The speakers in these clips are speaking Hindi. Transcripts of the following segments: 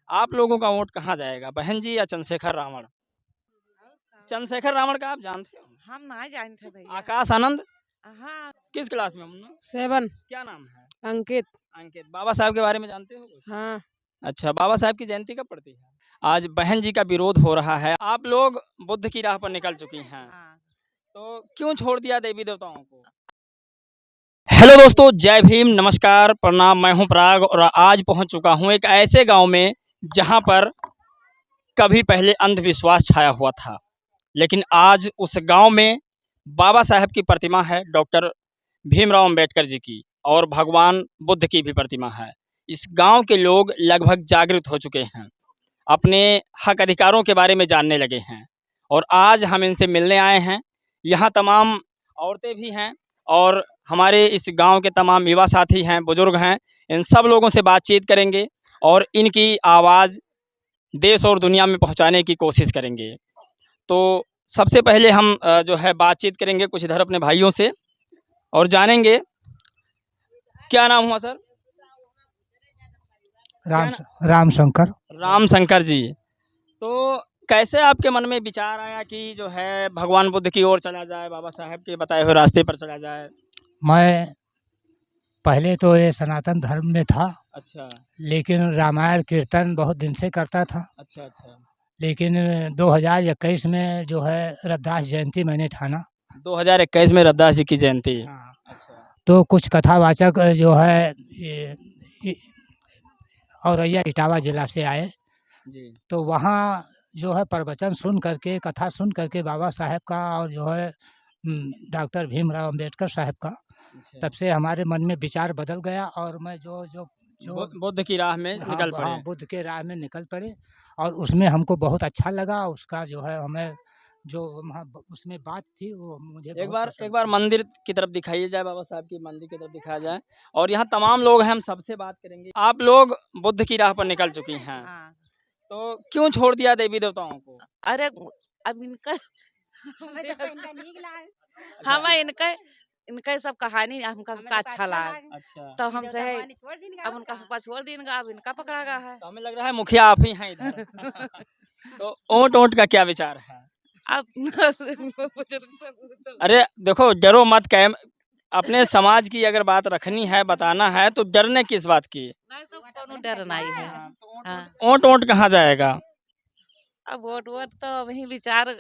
आप लोगों का वोट कहाँ जाएगा, बहन जी या चंद्रशेखर रावण? चंद्रशेखर रावण का आप जानते हो? हम नहीं जानते भैया। आकाश आनंद हाँ, किस क्लास में मुन्ना? 7। क्या नाम है? अंकित। अंकित। बाबा साहब के बारे में जानते हो कुछ? हाँ। अच्छा, बाबा साहब की जयंती कब पड़ती है? आज बहन जी का विरोध हो रहा है, आप लोग बुद्ध की राह पर निकल चुकी हैं, हाँ। तो क्यों छोड़ दिया देवी देवताओं को? हेलो दोस्तों, जय भीम, नमस्कार, प्रणाम। मैं हूं पराग और आज पहुंच चुका हूं एक ऐसे गांव में जहां पर कभी पहले अंधविश्वास छाया हुआ था, लेकिन आज उस गांव में बाबा साहब की प्रतिमा है, डॉक्टर भीमराव अंबेडकर जी की, और भगवान बुद्ध की भी प्रतिमा है। इस गांव के लोग लगभग जागृत हो चुके हैं, अपने हक अधिकारों के बारे में जानने लगे हैं और आज हम इनसे मिलने आए हैं। यहाँ तमाम औरतें भी हैं और हमारे इस गांव के तमाम युवा साथी हैं, बुजुर्ग हैं। इन सब लोगों से बातचीत करेंगे और इनकी आवाज़ देश और दुनिया में पहुंचाने की कोशिश करेंगे। तो सबसे पहले हम जो है बातचीत करेंगे कुछ इधर अपने भाइयों से और जानेंगे क्या नाम हुआ सर? राम शंकर। राम शंकर जी। तो कैसे आपके मन में विचार आया कि जो है भगवान बुद्ध की ओर चला जाए, बाबा साहब के बताए हुए रास्ते पर चला जाए? मैं पहले तो ये सनातन धर्म में था, अच्छा लेकिन रामायण कीर्तन बहुत दिन से करता था। अच्छा अच्छा। लेकिन 2021 में जो है रविदास जयंती मैंने ठाना। 2021 में रविदास जी की जयंती। हाँ। अच्छा। तो कुछ कथावाचक जो है ये औरैया इटावा जिला से आए, जी। तो वहाँ जो है प्रवचन सुन करके, कथा सुन करके बाबा साहब का और जो है डॉक्टर भीमराव अंबेडकर साहब का, अच्छा। तब से हमारे मन में विचार बदल गया और मैं जो जो जो बुद्ध की राह में निकल पड़े। हाँ, बुद्ध के राह में निकल पड़े और उसमें हमको बहुत अच्छा लगा। उसका जो है हमें जो वहाँ उसमें बात थी वो मुझे एक बहुत पसंद बार थी। मंदिर की तरफ दिखाइए जाए, बाबा साहब की मंदिर की तरफ दिखाया जाए और यहाँ तमाम लोग हैं, हम सबसे बात करेंगे। आप लोग बुद्ध की राह पर निकल चुकी हैं, हाँ। तो क्यों छोड़ दिया देवी देवताओं को? अरे अब इनका अच्छा। हम इनका इनका सब कहानी हमका सबका अच्छा लगा, अच्छा, तो हमसे है अब उनका सबका छोड़ देंगे, अब इनका पकड़ा गया है। तो हमें लग रहा है मुखिया आप ही हैं इधर। तो ओट ओट का क्या विचार है? अब अरे देखो, डरो मत, कह अपने समाज की अगर बात रखनी है, बताना है, तो डरने किस बात की? नहीं तो कोनो डर नहीं है। हाँ। ओट ओट कहाँ जाएगा? अब वोट वोट तो वही विचार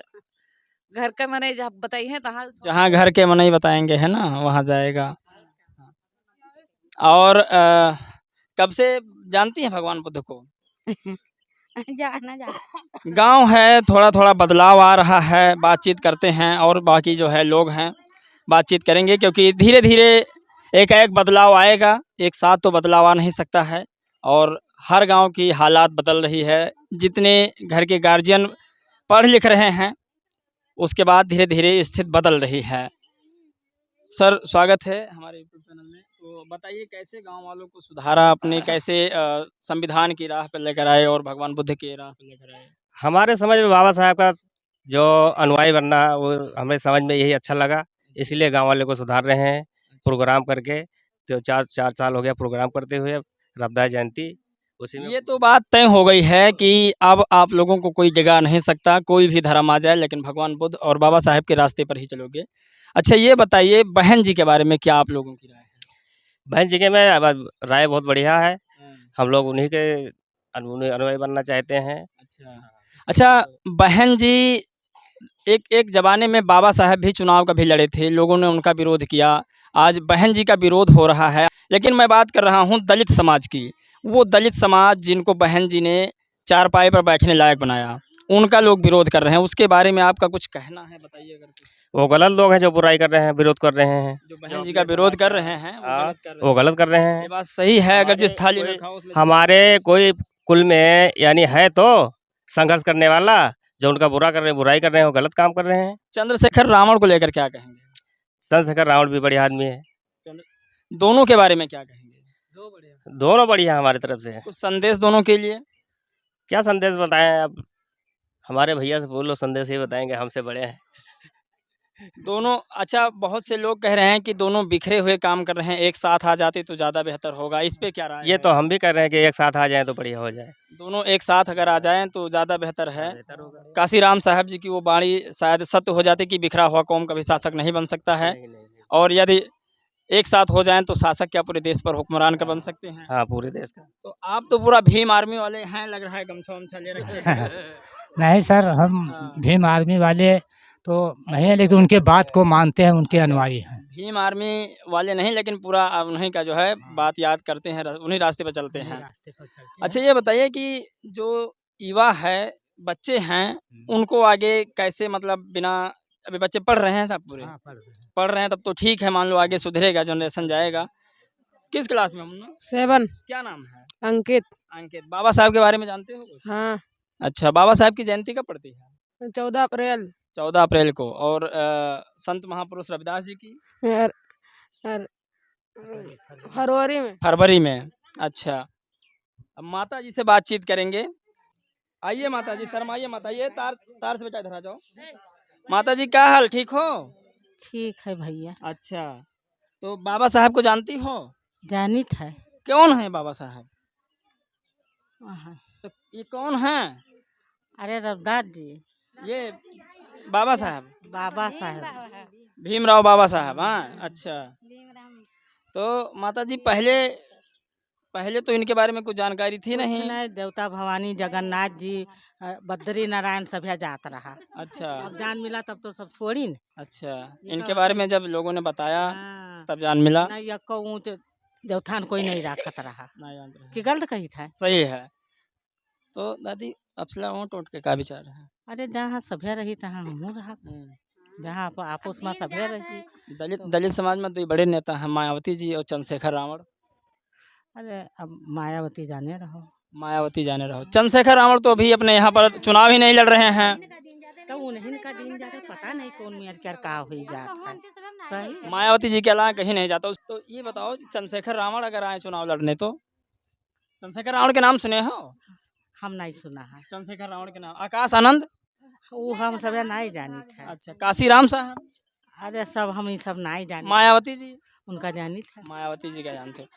घर का मैंने जब बताई है तहाँ जहाँ घर के मनई बताएंगे है ना, वहाँ जाएगा। और कब से जानती हैं भगवान बुद्ध को? गांव है, थोड़ा थोड़ा बदलाव आ रहा है, बातचीत करते हैं और बाकी जो है लोग हैं, बातचीत करेंगे क्योंकि धीरे धीरे एक एक बदलाव आएगा, एक साथ तो बदलाव आ नहीं सकता है और हर गांव की हालात बदल रही है। जितने घर के गार्जियन पढ़ लिख रहे हैं, उसके बाद धीरे धीरे स्थिति बदल रही है। सर, स्वागत है हमारे यूट्यूब चैनल में। तो बताइए कैसे गांव वालों को सुधारा आपने, कैसे संविधान की राह पर लेकर आए और भगवान बुद्ध की राह पर लेकर आए? हमारे समझ में बाबा साहब का जो अनुयायी बनना है वो हमें समझ में यही अच्छा लगा, इसलिए गांव वाले को सुधार रहे हैं प्रोग्राम करके। तो चार साल हो गया प्रोग्राम करते हुए रविदास जयंती, उसी में ये तो बात तय हो गई है कि अब आप लोगों को कोई जगा नहीं सकता, कोई भी धर्म आ जाए, लेकिन भगवान बुद्ध और बाबा साहब के रास्ते पर ही चलोगे। अच्छा, ये बताइए बहन जी के बारे में क्या आप लोगों की राय है? बहन जी के में अब राय बहुत बढ़िया है, हम लोग उन्हीं के अनुयायी बनना चाहते हैं। अच्छा, बहन जी एक एक ज़माने में बाबा साहब भी चुनाव कभी लड़े थे, लोगों ने उनका विरोध किया। आज बहन जी का विरोध हो रहा है, लेकिन मैं बात कर रहा हूँ दलित समाज की। वो दलित समाज जिनको बहन जी ने चारपाई पर बैठने लायक बनाया, उनका लोग विरोध कर रहे हैं। उसके बारे में आपका कुछ कहना है, बताइए अगर कुछ। वो गलत लोग हैं जो बुराई कर रहे हैं, विरोध कर रहे हैं। जो बहन जी का विरोध कर रहे हैं हाँ, वो गलत कर रहे हैं। वो गलत कर रहे ये हैं। बात सही है, अगर जिस थाली में कोई- खाओ उसमें हमारे कोई कुल में यानी है तो संघर्ष करने वाला, जो उनका बुरा कर रहे हैं, बुराई कर रहे हैं, वो गलत काम कर रहे हैं। चंद्रशेखर रावण को लेकर क्या कहेंगे? चंद्रशेखर रावण भी बढ़िया आदमी है। दोनों के बारे में क्या कहेंगे? दोनों बढ़िया हमारी तरफ से। कुछ संदेश दोनों के लिए? क्या संदेश बताएं, अब हमारे भैया से बोलो, संदेश ही बताएंगे, हमसे बड़े हैं। दोनों अच्छा, बहुत से लोग कह रहे हैं कि दोनों बिखरे हुए काम कर रहे हैं, एक साथ आ जाते तो ज़्यादा बेहतर होगा। इस पे क्या राय ये है? तो हम भी कर रहे हैं कि एक साथ आ जाएँ तो बढ़िया हो जाए। दोनों एक साथ अगर आ जाएँ तो ज़्यादा बेहतर है। बेहतर होगा। काशीराम साहब जी की वो वाणी शायद सत्य हो जाती कि बिखरा हुआ कौम कभी शासक नहीं बन सकता है, नहीं, नहीं, नहीं। और यदि एक साथ हो जाएँ तो शासक क्या पूरे देश पर हुक्मरान का बन सकते हैं। हाँ, पूरे देश का। तो आप तो पूरा भीम आर्मी वाले हैं, लग रहा है गमछा-वमछा ले रखे हैं। नहीं सर, हम हाँ। भीम आर्मी वाले तो नहीं है, लेकिन उनके बात को मानते हैं, उनके अनुयायी हैं। भीम आर्मी वाले नहीं, लेकिन पूरा उन्हीं का जो है बात याद करते हैं, उन्हीं रास्ते पर चलते उन्हीं हैं। रास्ते पर चलते अच्छा, हैं। ये बताइए कि जो युवा है, बच्चे हैं, उनको आगे कैसे, मतलब बिना, अभी बच्चे पढ़ रहे हैं सब पूरे? हाँ, पढ़ रहे हैं। पढ़ रहे हैं तब तो ठीक है, मान लो आगे सुधरेगा, जनरेशन जाएगा। किस क्लास में हम ना? 7 क्या नाम है? अंकित। अंकित। बाबा साहब के बारे में जानते हो कुछ? हाँ, अच्छा, बाबा साहब की जयंती कब पड़ती है? 14 अप्रैल 14 अप्रैल को। और संत महापुरुष रविदास जी की हर, हर, फरवरी में। फरवरी में। अच्छा, अब माता जी से बातचीत करेंगे। आइए माता जी, शर्माइए मत, आइए, तार तार से बेटा इधर आ जाओ। माता जी, क्या हाल, ठीक हो? ठीक है भैया। अच्छा, तो बाबा साहब को जानती हो? जानित है। कौन है बाबा साहब? हाँ। तो ये कौन है? अरे रविदास जी, ये बाबा साहब, बाबा साहब। भीमराव बाबा साहब। हाँ, अच्छा। तो माता जी, पहले पहले तो इनके बारे में कुछ जानकारी थी कुछ नहीं। नहीं, देवता भवानी जगन्नाथ जी, बद्री नारायण सभ्या जात रहा। अच्छा, अब जान मिला तब तो सब छोड़ी न। अच्छा, ये इनके तो बारे में जब लोगों ने बताया हाँ, तब जान मिला। नहीं यक्को ऊँच देवथान कोई नहीं रखत रहा। नहीं जानते हैं। कि गलत कही था। सही है। तो दादी, अपसला ऊँट उठ के का विचार है? अरे जहाँ सभ्या रही तहाँ हमहू रहा। जहाँ आपस में सभ्या रही। दलित दलित समाज में तो ये बड़े नेता हैं, मायावती जी और चंद्रशेखर रावण। अरे अब मायावती जाने रहो। मायावती जाने रहो। चंद्रशेखर रावण तो अभी अपने यहाँ पर चुनाव ही नहीं लड़ रहे हैं। तो उन्हीं का दिन जाते, पता नहीं कौन मेयर क्या का हुई जात है। सही। मायावती जी के अलावा कहीं नहीं जाता। तो ये बताओ, चंद्रशेखर रावण अगर आए चुनाव लड़ने तो? चंद्रशेखर रावण के नाम सुने हो? हम नहीं सुना है। चंद्रशेखर रावण के नाम आकाश आनंद। वो हम सब नहीं जानी थे। अच्छा, काशीराम साहब। अरे सब हम ये सब नहीं जानी। मायावती जी। उनका जानी था। मायावती जी का जानते हो?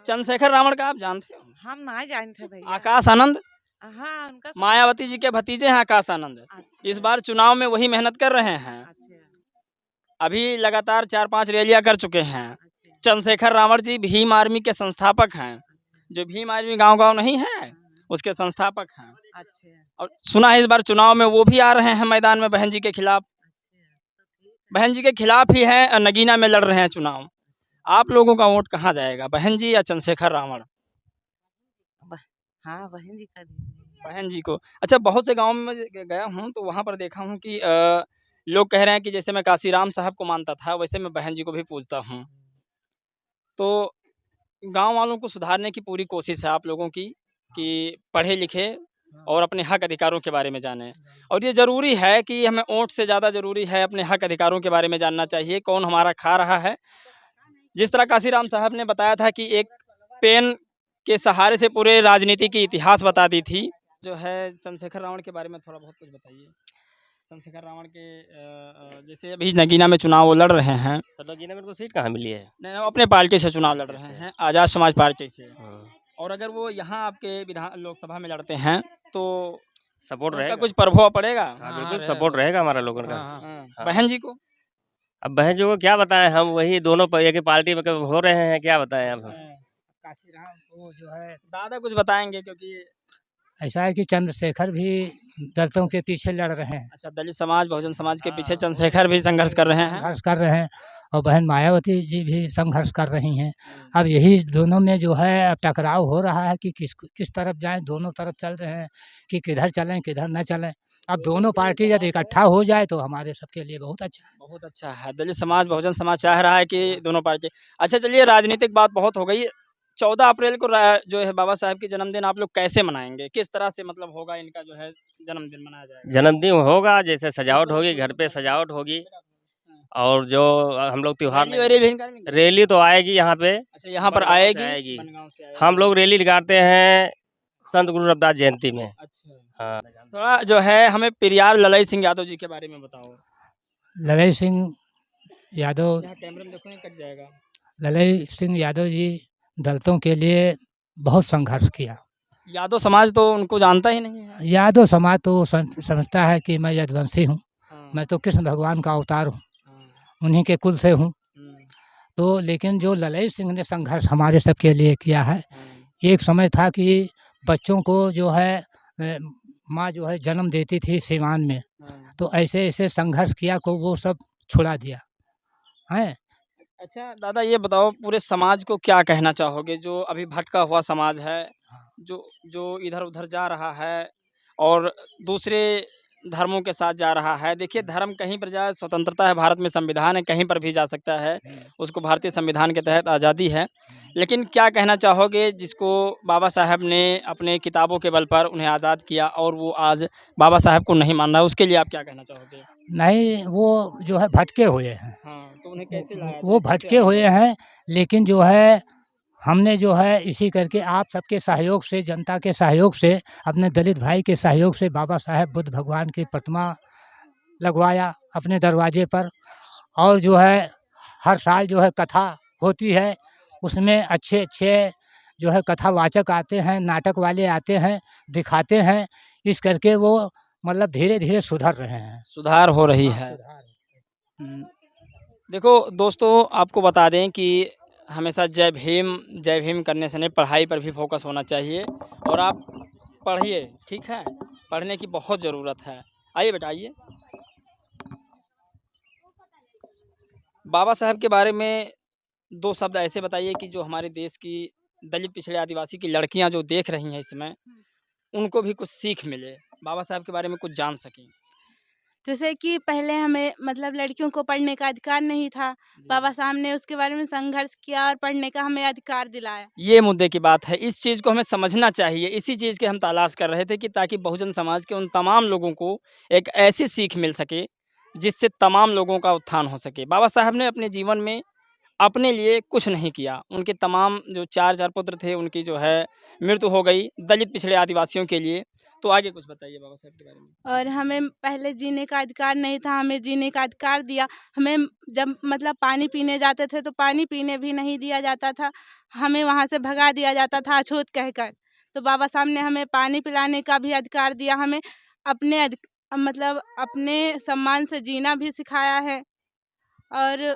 चंद्रशेखर रावण का आप जानते हो? हम नहीं जानते भैया। आकाश आनंद हाँ, उनका मायावती जी के भतीजे हैं, आकाश आनंद। इस बार चुनाव में वही मेहनत कर रहे हैं। अभी लगातार 4-5 रैलियां कर चुके हैं। चंद्रशेखर रावण जी भीम आर्मी के संस्थापक हैं। जो भीम आर्मी गांव-गांव नहीं है, उसके संस्थापक हैं। और सुना है इस बार चुनाव में वो भी आ रहे हैं मैदान में बहन जी के खिलाफ। बहन जी के खिलाफ ही है, नगीना में लड़ रहे हैं चुनाव। आप लोगों का वोट कहाँ जाएगा, बहन जी या चंद्रशेखर रावण? हाँ, बहन जी का बहन जी को। अच्छा, बहुत से गाँव में मैं गया हूँ तो वहाँ पर देखा हूँ कि लोग कह रहे हैं कि जैसे मैं काशीराम साहब को मानता था वैसे मैं बहन जी को भी पूजता हूँ। तो गांव वालों को सुधारने की पूरी कोशिश है आप लोगों की कि पढ़े लिखे और अपने हक अधिकारों के बारे में जानें। और ये ज़रूरी है कि हमें वोट से ज़्यादा ज़रूरी है अपने हक अधिकारों के बारे में जानना चाहिए, कौन हमारा खा रहा है। जिस तरह काशीराम साहब ने बताया था कि एक पेन के सहारे से पूरे राजनीति की इतिहास बता दी थी। जो है चंद्रशेखर रावण के बारे में थोड़ा बहुत कुछ बताइए। चंद्रशेखर रावण के जैसे अभी नगीना में चुनाव वो लड़ रहे हैं। तो नगीना में उनको सीट कहाँ मिली है? नहीं, वो अपने पार्टी से चुनाव लड़ रहे हैं, आज़ाद समाज पार्टी से। और अगर वो यहाँ आपके विधान लोकसभा में लड़ते हैं तो सपोर्ट उनका रहेगा। कुछ प्रभाव पड़ेगा? हाँ, बिल्कुल सपोर्ट रहेगा हमारा लोगों का। हाँ। बहन जी को? अब बहन जी को क्या बताएं, हम वही दोनों एक ही पार्टी में हो रहे हैं, क्या बताएं अब। काशीराम को जो है, दादा कुछ बताएंगे क्योंकि ऐसा है कि चंद्रशेखर भी दलितों के पीछे लड़ रहे हैं, अच्छा, दलित समाज बहुजन समाज के पीछे चंद्रशेखर भी संघर्ष कर रहे हैं। संघर्ष कर रहे हैं, और बहन मायावती जी भी संघर्ष कर रही हैं। अब यही दोनों में जो है अब टकराव हो रहा है कि किस तरफ जाएं। दोनों तरफ चल रहे हैं कि किधर चलें किधर न चलें। अब दोनों पार्टी यदि इकट्ठा हो जाए तो हमारे सबके लिए बहुत अच्छा है। बहुत अच्छा है। दलित समाज बहुजन समाज चाह रहा है कि दोनों पार्टी। अच्छा, चलिए, राजनीतिक बात बहुत हो गई। 14 अप्रैल को जो है बाबा साहब की जन्मदिन आप लोग कैसे मनाएंगे, किस तरह से मतलब होगा इनका जो है जन्मदिन मनाया जाएगा? जन्मदिन होगा, जैसे सजावट होगी, घर पे सजावट होगी, और जो हम लोग त्योहार रैली भी निकालेंगे? रैली तो आएगी यहाँ पे। अच्छा, यहाँ पर बनगांव से आएगी। हम लोग रैली निकालते हैं संत गुरु रविदास जयंती में। अच्छा, हाँ, थोड़ा जो है हमें पेरियार ललई सिंह यादव जी के बारे में बताओ। ललई सिंह यादव यहाँ कैमरे में देखो नहीं कट जाएगा। ललई सिंह यादव जी दलितों के लिए बहुत संघर्ष किया। यादव समाज तो उनको जानता ही नहीं है। यादव समाज तो समझता है कि मैं यदुवंशी हूँ, हाँ, मैं तो कृष्ण भगवान का अवतार हूँ, हाँ, उन्हीं के कुल से हूँ। तो लेकिन जो ललई सिंह ने संघर्ष हमारे सबके लिए किया है, एक समय था कि बच्चों को जो है माँ जो है जन्म देती थी सिवान में, तो ऐसे ऐसे संघर्ष किया को वो सब छुड़ा दिया है। अच्छा दादा, ये बताओ पूरे समाज को क्या कहना चाहोगे जो अभी भटका हुआ समाज है, जो जो इधर उधर जा रहा है और दूसरे धर्मों के साथ जा रहा है। देखिए, धर्म कहीं पर जाए, स्वतंत्रता है, भारत में संविधान है, कहीं पर भी जा सकता है, उसको भारतीय संविधान के तहत आज़ादी है। लेकिन क्या कहना चाहोगे जिसको बाबा साहब ने अपने किताबों के बल पर उन्हें आज़ाद किया और वो आज बाबा साहब को नहीं मान रहा है, उसके लिए आप क्या कहना चाहोगे? नहीं, वो जो है भटके हुए हैं, हाँ, तो उन्हें कैसे लाया वो जाए, कैसे भटके हुए आएंगे? हैं। लेकिन जो है हमने जो है इसी करके आप सबके सहयोग से, जनता के सहयोग से, अपने दलित भाई के सहयोग से बाबा साहेब बुद्ध भगवान की प्रतिमा लगवाया अपने दरवाजे पर। और जो है हर साल जो है कथा होती है, उसमें अच्छे अच्छे जो है कथावाचक आते हैं, नाटक वाले आते हैं, दिखाते हैं। इस करके वो मतलब धीरे धीरे सुधर रहे हैं। सुधार हो रही हाँ, है। सुधार। हुँ। देखो दोस्तों, आपको बता दें कि हमेशा जय भीम करने से नहीं, पढ़ाई पर भी फ़ोकस होना चाहिए और आप पढ़िए, ठीक है? पढ़ने की बहुत ज़रूरत है। आइए बेटा, आइए। बाबा साहब के बारे में 2 शब्द ऐसे बताइए कि जो हमारे देश की दलित पिछड़े आदिवासी की लड़कियाँ जो देख रही हैं इस समय, उनको भी कुछ सीख मिले, बाबा साहब के बारे में कुछ जान सकें। जैसे कि पहले हमें मतलब लड़कियों को पढ़ने का अधिकार नहीं था, बाबा साहब ने उसके बारे में संघर्ष किया और पढ़ने का हमें अधिकार दिलाया। ये मुद्दे की बात है, इस चीज़ को हमें समझना चाहिए। इसी चीज़ की हम तलाश कर रहे थे कि ताकि बहुजन समाज के उन तमाम लोगों को एक ऐसी सीख मिल सके, जिससे तमाम लोगों का उत्थान हो सके। बाबा साहब ने अपने जीवन में अपने लिए कुछ नहीं किया। उनके तमाम जो 4 पुत्र थे, उनकी जो है मृत्यु हो गई दलित पिछड़े आदिवासियों के लिए। तो आगे कुछ बताइए बाबा साहब के बारे में। और हमें पहले जीने का अधिकार नहीं था, हमें जीने का अधिकार दिया। हमें जब मतलब पानी पीने जाते थे तो पानी पीने भी नहीं दिया जाता था, हमें वहाँ से भगा दिया जाता था अछूत कहकर। तो बाबा साहब ने हमें पानी पिलाने का भी अधिकार दिया, हमें अपने मतलब अपने सम्मान से जीना भी सिखाया है। और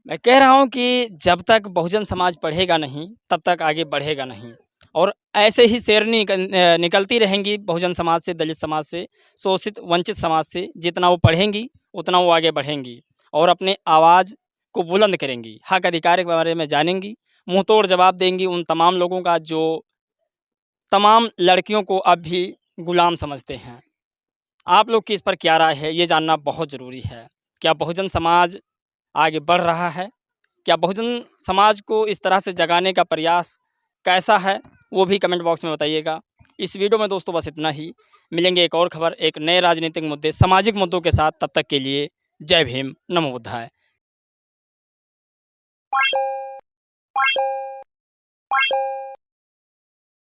मैं कह रहा हूँ कि जब तक बहुजन समाज पढ़ेगा नहीं, तब तक आगे बढ़ेगा नहीं और ऐसे ही शेरनी निकलती रहेंगी बहुजन समाज से, दलित समाज से, शोषित वंचित समाज से। जितना वो पढ़ेंगी, उतना वो आगे बढ़ेंगी और अपने आवाज़ को बुलंद करेंगी, हक अधिकार के बारे में जानेंगी, मुँह तोड़ जवाब देंगी उन तमाम लोगों का जो तमाम लड़कियों को अब भी गुलाम समझते हैं। आप लोग की इस पर क्या राय है, ये जानना बहुत ज़रूरी है। क्या बहुजन समाज आगे बढ़ रहा है? क्या बहुजन समाज को इस तरह से जगाने का प्रयास कैसा है, वो भी कमेंट बॉक्स में बताइएगा। इस वीडियो में दोस्तों बस इतना ही। मिलेंगे एक और खबर, एक नए राजनीतिक मुद्दे, सामाजिक मुद्दों के साथ। तब तक के लिए जय भीम, नमो बुद्धाय।